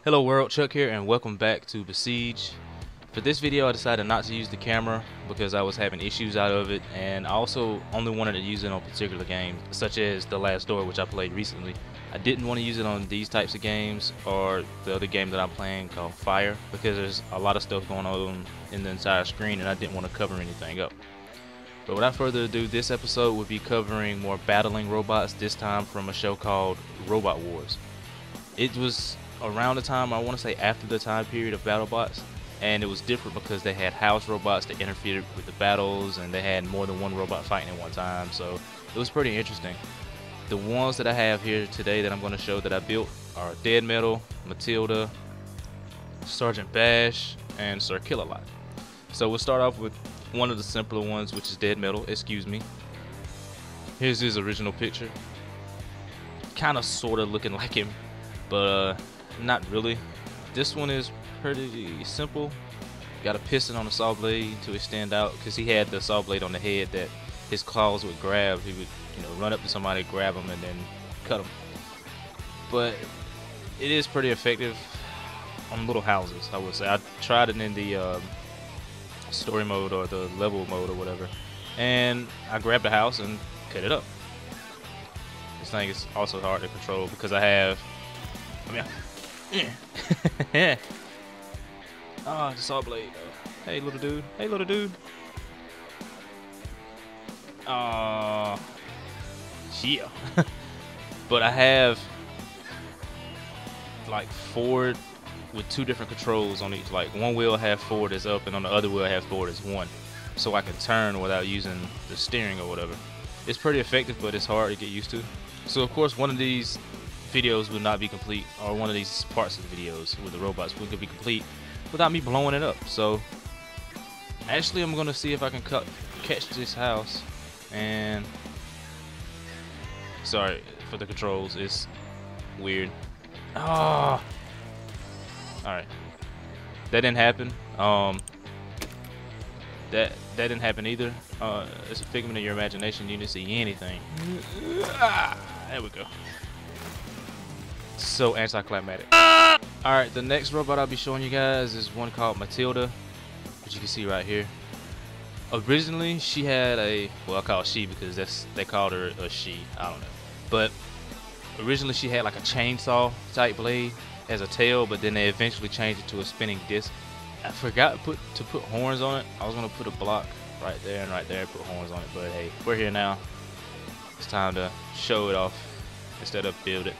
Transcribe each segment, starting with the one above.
Hello world, Chuck here, and welcome back to Besiege. For this video I decided not to use the camera because I was having issues out of it, and I also only wanted to use it on particular games such as The Last Door, which I played recently. I didn't want to use it on these types of games or the other game that I'm playing called Fire because there's a lot of stuff going on in the entire screen and I didn't want to cover anything up. But without further ado, this episode will be covering more battling robots, this time from a show called Robot Wars. It was around the time, I want to say after the time period of BattleBots, and it was different because they had house robots that interfered with the battles and they had more than one robot fighting at one time, so it was pretty interesting. The ones that I have here today that I'm going to show that I built are Dead Metal, Matilda, Sergeant Bash, and Sir Kill-A-Lot. So we'll start off with one of the simpler ones, which is Dead Metal. Excuse me. Here's his original picture. Kind of sort of looking like him, but not really. This one is pretty simple. Got a piston on the saw blade to extend out because he had the saw blade on the head that his claws would grab. He would, run up to somebody, grab them, and then cut them. But it is pretty effective on little houses, I would say. I tried it in the story mode or the level mode or whatever, and I grabbed a house and cut it up. This thing is also hard to control because I have, the saw blade. Hey little dude. Hey little dude. Yeah. But I have like forward with two different controls on each. Like one wheel I have forward is up and on the other wheel I have forward is one. So I can turn without using the steering or whatever. It's pretty effective, but it's hard to get used to. So of course one of these videos will not be complete, or one of these parts of the videos with the robots wouldn't be complete without me blowing it up. So actually I'm gonna see if I can catch this house, and sorry for the controls, it's weird. Alright, that didn't happen. That didn't happen either. It's a figment of your imagination. You didn't see anything. There we go. So anticlimactic. Alright, the next robot I'll be showing you guys is one called Matilda, which you can see right here. Originally she had a, well, I call it she because they called her a she, I don't know, but originally she had like a chainsaw type blade as a tail, but then they eventually changed it to a spinning disc. I forgot to put horns on it. I was gonna put a block right there and put horns on it, but hey, we're here now. It's time to show it off instead of build it.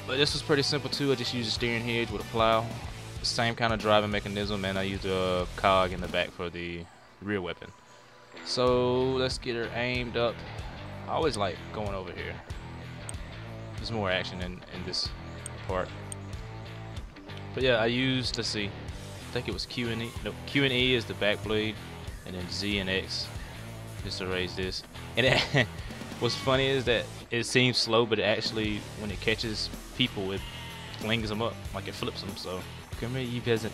But this was pretty simple too. I just used a steering hinge with a plow, the same kind of driving mechanism, and I used a cog in the back for the rear weapon. So let's get her aimed up. I always like going over here. There's more action in this part. But yeah, I used, let's see, I think it was Q and E. No, Q and E is the back blade, and then Z and X just to raise this. And what's funny is that it seems slow, but it actually, when it catches people, it flings them up, like it flips them. So come here, you peasant.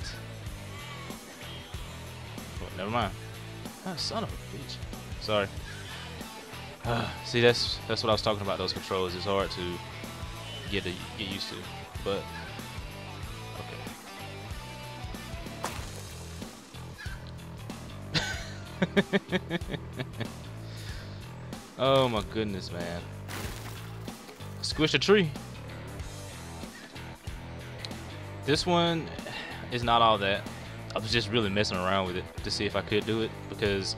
Oh, never mind. Oh, son of a bitch. Sorry. See, that's what I was talking about. Those controls. It's hard to get used to, but okay. Oh my goodness, man. Squish a tree. This one is not all that. I was just really messing around with it to see if I could do it because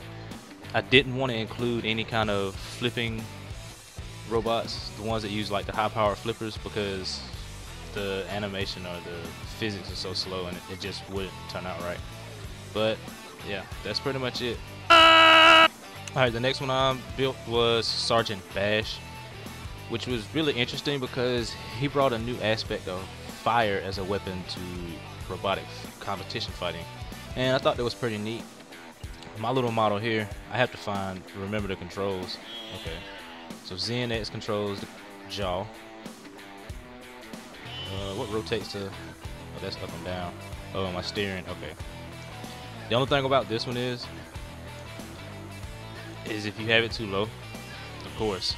I didn't want to include any kind of flipping robots, the ones that use like the high power flippers, because the animation or the physics are so slow and it just wouldn't turn out right. But yeah, that's pretty much it. Alright, the next one I built was Sergeant Bash, which was really interesting because he brought a new aspect of fire as a weapon to robotic competition fighting, and I thought that was pretty neat. My little model here, I have to remember the controls. Okay, so Z and X controls the jaw. What rotates to? Oh, that's up and down. Oh, my steering. Okay. The only thing about this one is if you have it too low, of course,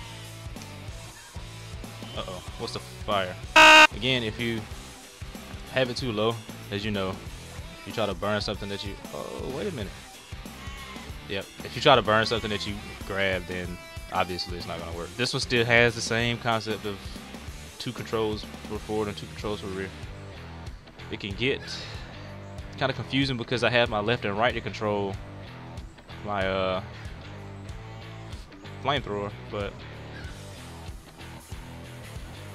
Uh-oh, what's the fire? Again, if you have it too low, as you know. You try to burn something that you, oh wait a minute. Yep, if you try to burn something that you grab, then obviously it's not gonna work. This one still has the same concept of 2 controls for forward and 2 controls for rear. It can get kind of confusing because I have my left and right to control my flamethrower, but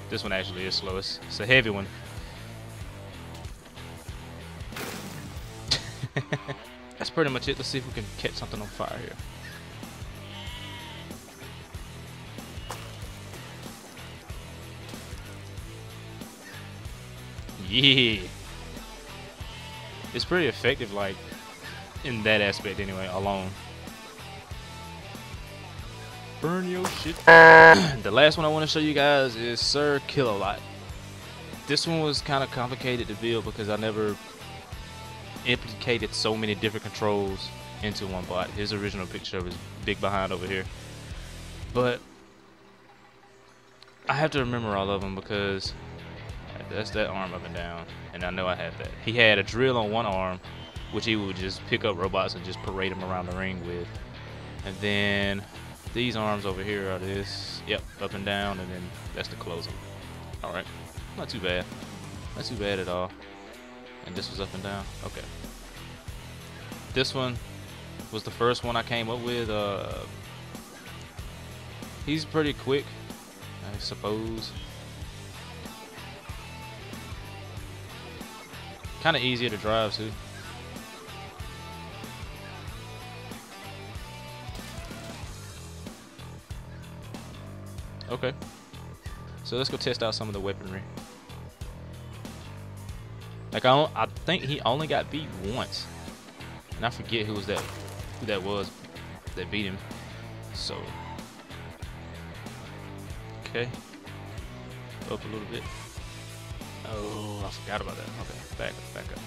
this one actually is slow. It's a heavy one. That's pretty much it. Let's see if we can catch something on fire here. Yeah. It's pretty effective, like, in that aspect anyway, alone. Burn your shit. The last one I want to show you guys is Sir Kill-A-Lot. This one was kind of complicated to build because I never implicated so many different controls into one bot. His original picture of his big behind over here. But I have to remember all of them because that's that arm up and down, and I know I had that. He had a drill on one arm, which he would just pick up robots and just parade them around the ring with. And then these arms over here are this, yep, up and down, and then that's the close them. Alright, not too bad. Not too bad at all. And this was up and down. Okay. This one was the first one I came up with. He's pretty quick, I suppose. Kind of easier to drive too. Okay. So let's go test out some of the weaponry. Like I think he only got beat once, and I forget who that was that beat him. So okay, up a little bit. Oh, I forgot about that. Okay, back up.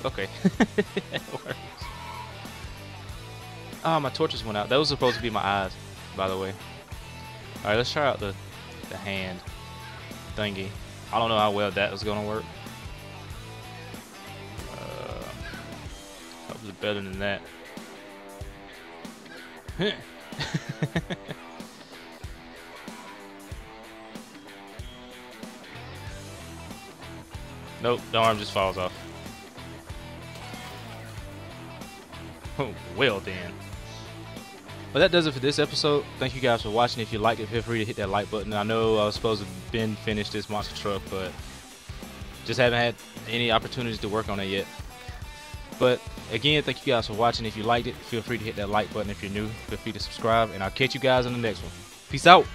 Okay, that works. Oh, my torches went out. That was supposed to be my eyes, by the way. Alright, let's try out the hand thingy. I don't know how well that was gonna work. Hopefully better than that. Nope, the arm just falls off. Oh, well then. But that does it for this episode. Thank you guys for watching. If you liked it, feel free to hit that like button. I know I was supposed to have been finished this monster truck, but just haven't had any opportunities to work on it yet. But again, thank you guys for watching. If you liked it, feel free to hit that like button. If you're new, feel free to subscribe, and I'll catch you guys in the next one. Peace out.